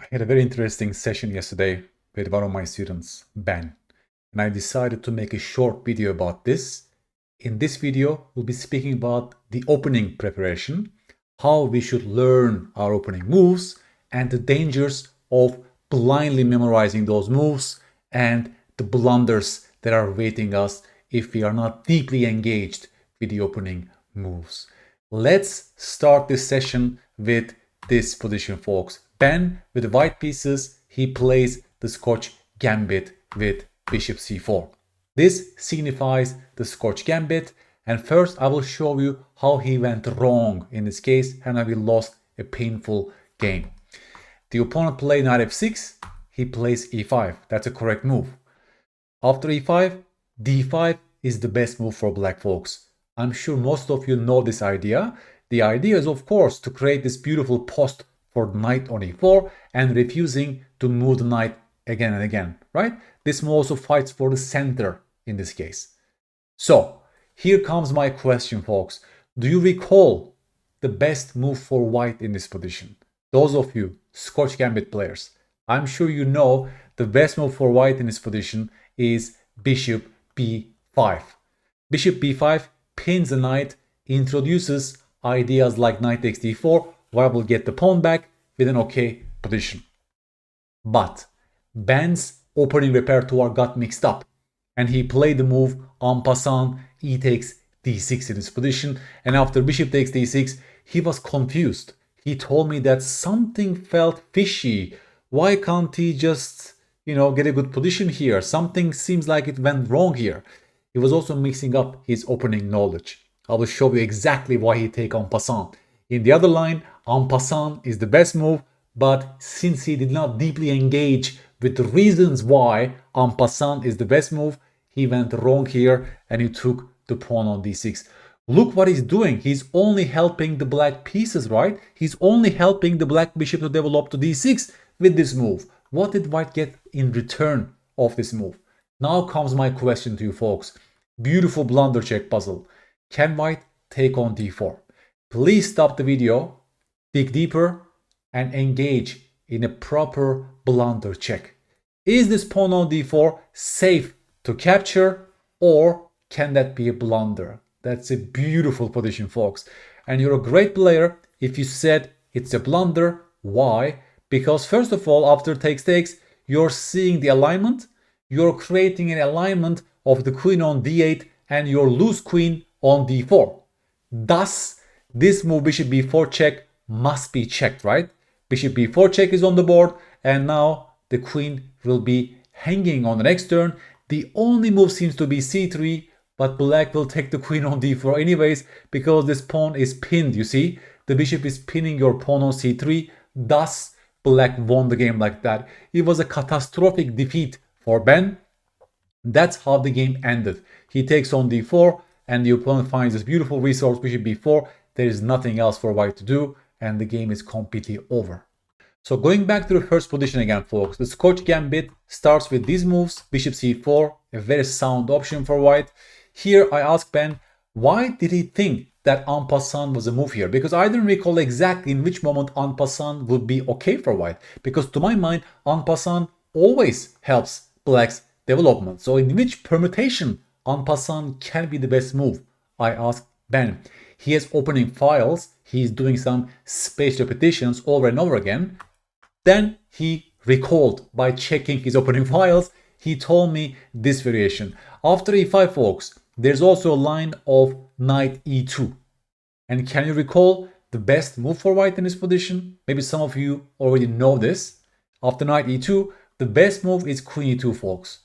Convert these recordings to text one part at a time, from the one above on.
I had a very interesting session yesterday with one of my students, Ben, and I decided to make a short video about this. In this video, we'll be speaking about the opening preparation, how we should learn our opening moves, and the dangers of blindly memorizing those moves and the blunders that are awaiting us if we are not deeply engaged with the opening moves. Let's start this session with this position, folks. Ben, with the white pieces, he plays the Scotch Gambit with bishop c4. This signifies the Scotch Gambit, and first I will show you how he went wrong in this case and how he lost a painful game. The opponent played knight f6, he plays e5. That's a correct move. After e5, d5 is the best move for black, folks. I'm sure most of you know this idea. The idea is, of course, to create this beautiful post for knight on e4 and refusing to move the knight again and again, right? This move also fights for the center in this case. So here comes my question, folks. Do you recall the best move for white in this position? Those of you Scotch Gambit players, I'm sure you know the best move for white in this position is bishop b5. Bishop b5 pins the knight, introduces ideas like knight takes d4, while we'll get the pawn back with an okay position. But Ben's opening repertoire got mixed up, and he played the move en passant, e takes d6 in this position, and after bishop takes d6, he was confused. He told me that something felt fishy. Why can't he just, get a good position here? Something seems like it went wrong here. He was also mixing up his opening knowledge. I will show you exactly why he take en passant. In the other line, en passant is the best move, but since he did not deeply engage with the reasons why en passant is the best move, he went wrong here and he took the pawn on d6. Look what he's doing. He's only helping the black pieces, right? He's only helping the black bishop to develop to d6 with this move. What did white get in return of this move? Now comes my question to you, folks. Beautiful blunder check puzzle. Can white take on d4? Please stop the video, dig deeper, and engage in a proper blunder check. Is this pawn on d4 safe to capture, or can that be a blunder? That's a beautiful position, folks. And you're a great player if you said it's a blunder. Why? Because first of all, after takes, you're seeing the alignment. You're creating an alignment of the queen on d8 and your loose queen on d4. Thus, this move bishop b4 check must be checked, right? Bishop b4 check is on the board, and now the queen will be hanging on the next turn. The only move seems to be c3, but black will take the queen on d4 anyways, because this pawn is pinned, you see? The bishop is pinning your pawn on c3, thus black won the game like that. It was a catastrophic defeat for Ben. That's how the game ended. He takes on d4, and the opponent finds this beautiful resource, bishop b4. There is nothing else for white to do, and the game is completely over. So going back to the first position again, folks, the Scotch Gambit starts with these moves, bishop c4, a very sound option for white. Here I ask Ben, why did he think that en passant was a move here? Because I didn't recall exactly in which moment en passant would be okay for white. Because to my mind, en passant always helps black's development. So in which permutation en passant can be the best move? I asked Ben. He has opening files. He's doing some spaced repetitions over and over again. Then he recalled by checking his opening files. He told me this variation. After e5, folks, there's also a line of knight e2. And can you recall the best move for white in this position? Maybe some of you already know this. After knight e2, the best move is queen e2, folks.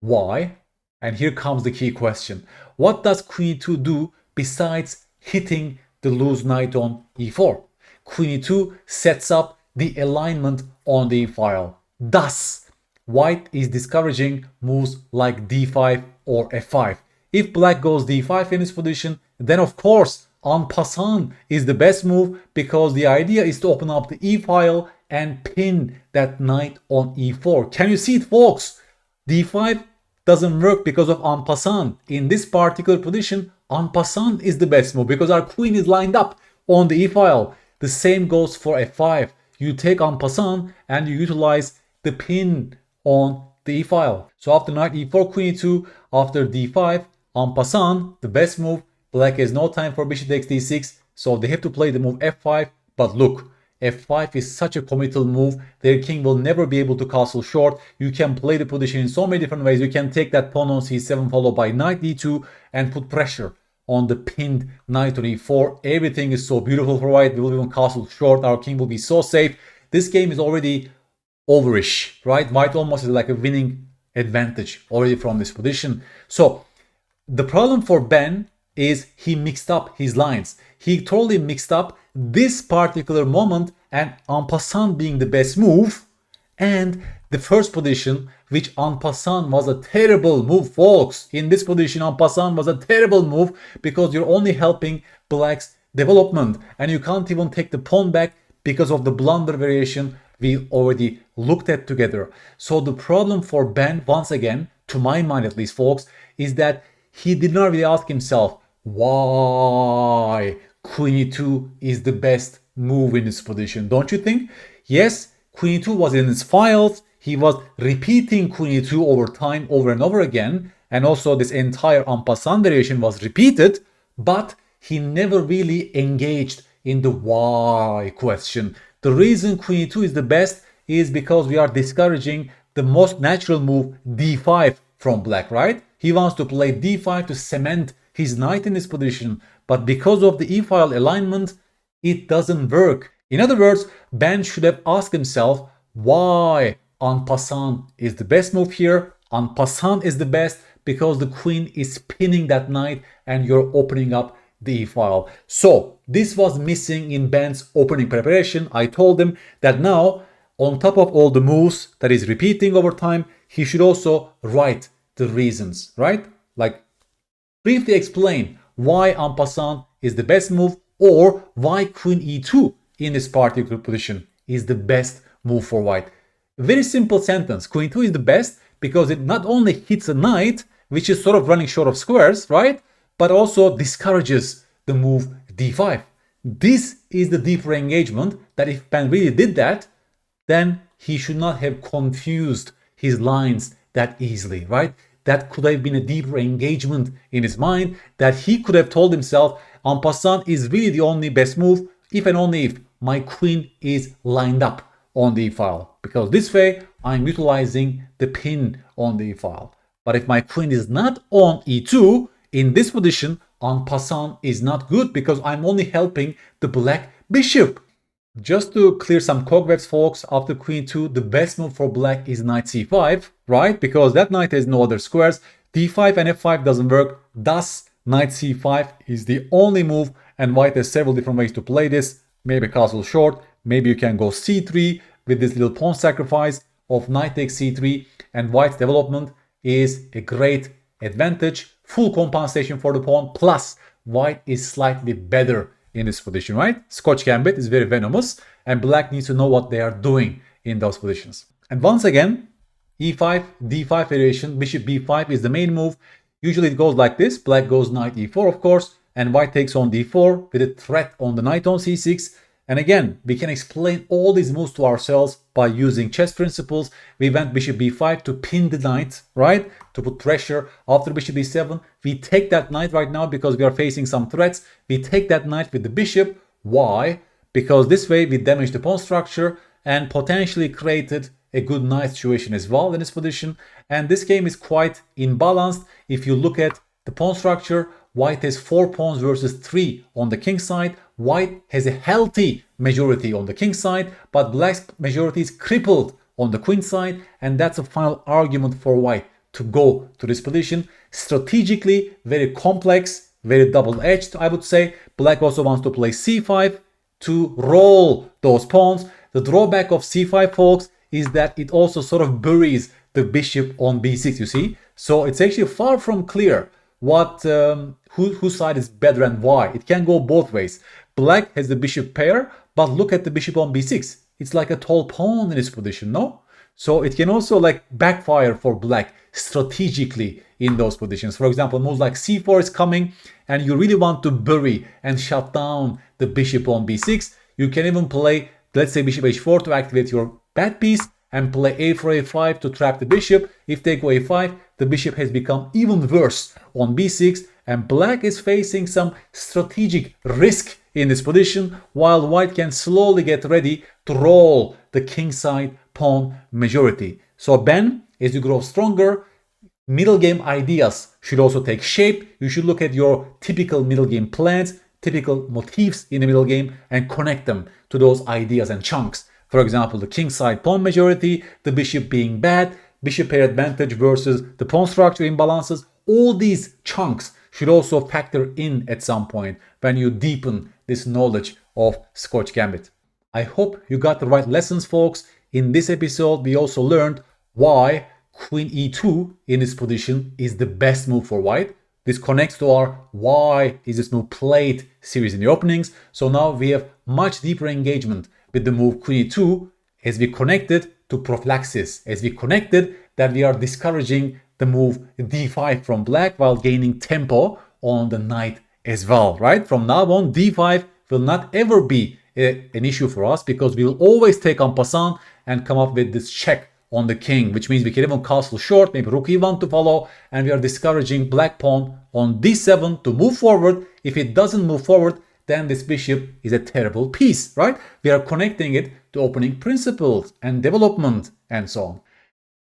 Why? And here comes the key question. What does queen e2 do besides hitting the loose knight on e4? Queen e2 sets up the alignment on the e-file. Thus, white is discouraging moves like d5 or f5. If black goes d5 in this position, then of course en passant is the best move, because the idea is to open up the e-file and pin that knight on e4. Can you see it, folks? d5 doesn't work because of en passant. In this particular position, en passant is the best move because our queen is lined up on the e-file. The same goes for f5. you take en passant and you utilize the pin on the e file. So after knight e4, queen e2, after d5, en passant, the best move. Black has no time for bishop takes d6, so they have to play the move f5. But look, f5 is such a committal move. Their king will never be able to castle short. You can play the position in so many different ways. You can take that pawn on c7 followed by knight d2 and put pressure on the pinned knight on e4. Everything is so beautiful for white. We will even castle short. Our king will be so safe. This game is already overish, right? White almost is like a winning advantage already from this position. So the problem for Ben is he mixed up his lines. He totally mixed up this particular moment and en passant being the best move and the first position, which en passant was a terrible move, folks. In this position, en passant was a terrible move because you're only helping Black's development and you can't even take the pawn back because of the blunder variation we already looked at together. So the problem for Ben, once again, to my mind at least, folks, is that he did not really ask himself why queen e2 is the best move in this position. Don't you think? Yes, queen e2 was in his files. He was repeating queen e2 over time, over and over again. And also this entire en passant variation was repeated, but he never really engaged in the why question. The reason queen e2 is the best is because we are discouraging the most natural move d5 from Black, right? He wants to play d5 to cement his knight in this position, but because of the e-file alignment, it doesn't work. In other words, Ben should have asked himself why en passant is the best move here. En passant is the best because the queen is pinning that knight and you're opening up the e-file. So this was missing in Ben's opening preparation. I told him that now, on top of all the moves that he's repeating over time, he should also write the reasons, right? Like briefly explain why en passant is the best move or why queen e2 in this particular position is the best move for white. Very simple sentence. Queen e2 is the best because it not only hits a knight, which is sort of running short of squares, right? But also discourages the move d5. This is the deeper engagement that if Ben really did that, then he should not have confused his lines that easily, right? That could have been a deeper engagement in his mind that he could have told himself en passant is really the only best move if and only if my queen is lined up on the e-file, because this way I'm utilizing the pin on the e-file. But if my queen is not on e2, in this position, en passant is not good because I'm only helping the Black bishop. Just to clear some cobwebs, folks, after queen 2, the best move for Black is knight c5, right? Because that knight has no other squares. d5 and f5 doesn't work. Thus, knight c5 is the only move, and White has several different ways to play this. Maybe castle short. Maybe you can go c3 with this little pawn sacrifice of knight takes c3, and White's development is a great advantage. Full compensation for the pawn, plus White is slightly better in this position, right? Scotch Gambit is very venomous, and Black needs to know what they are doing in those positions. And once again, e5, d5 variation, bishop b5 is the main move. Usually it goes like this. Black goes knight e4, of course, and White takes on d4 with a threat on the knight on c6. And again, we can explain all these moves to ourselves by using chess principles. We went bishop b5 to pin the knight, right? To put pressure. After bishop b7, we take that knight right now because we are facing some threats. We take that knight with the bishop. Why? Because this way we damage the pawn structure and potentially created a good knight situation as well in this position. And this game is quite imbalanced. If you look at the pawn structure, White has 4 pawns versus 3 on the king side. White has a healthy majority on the king side, but Black's majority is crippled on the queen side, and that's a final argument for White to go to this position. Strategically, very complex, very double-edged, I would say. Black also wants to play c5 to roll those pawns. The drawback of c5, folks, is that it also sort of buries the bishop on b6, you see? So it's actually far from clear what whose side is better and why. It can go both ways. Black has the bishop pair, but look at the bishop on b6. It's like a tall pawn in this position, no? So it can also like backfire for Black strategically in those positions. For example, moves like c4 is coming and you really want to bury and shut down the bishop on b6. You can even play let's say bishop h4 to activate your bad piece, and play a4 a5 to trap the bishop. If they go a5, the bishop has become even worse on b6, and black is facing some strategic risk in this position, while white can slowly get ready to roll the kingside pawn majority. So Ben, as you grow stronger, middle game ideas should also take shape. You should look at your typical middle game plans, typical motifs in the middle game, and connect them to those ideas and chunks. For example, the kingside pawn majority, the bishop being bad, bishop pair advantage versus the pawn structure imbalances. All these chunks should also factor in at some point when you deepen this knowledge of Scotch Gambit. I hope you got the right lessons, folks. In this episode, we also learned why Queen e2 in this position is the best move for white. This connects to our why is this move played series in the openings. So now we have much deeper engagement with the move Queen e2 as we connected to prophylaxis, as we connected that we are discouraging the move d5 from black while gaining tempo on the knight as well, right? From now on, d5 will not ever be an issue for us because we will always take en passant and come up with this check on the king, which means we can even castle short, maybe rook e1 to follow, and we are discouraging black pawn on d7 to move forward. If it doesn't move forward, then this bishop is a terrible piece, right? We are connecting it to opening principles and development and so on.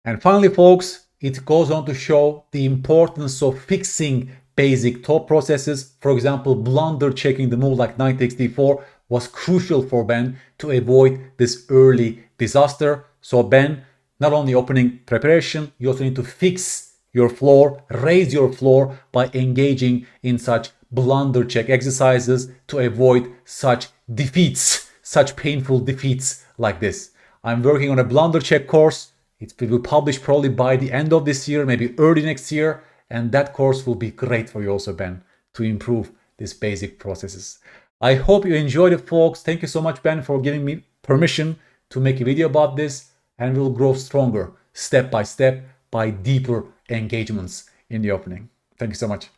And finally, folks, it goes on to show the importance of fixing basic thought processes. For example, blunder checking the move like knight takes d4 was crucial for Ben to avoid this early disaster. So Ben, not only opening preparation, you also need to fix your floor, raise your floor by engaging in such blunder check exercises to avoid such defeats, such painful defeats like this. I'm working on a blunder check course. It will be published probably by the end of this year, maybe early next year. And that course will be great for you also, Ben, to improve these basic processes. I hope you enjoyed it, folks. Thank you so much, Ben, for giving me permission to make a video about this. And we'll grow stronger step by step by deeper engagements in the opening. Thank you so much.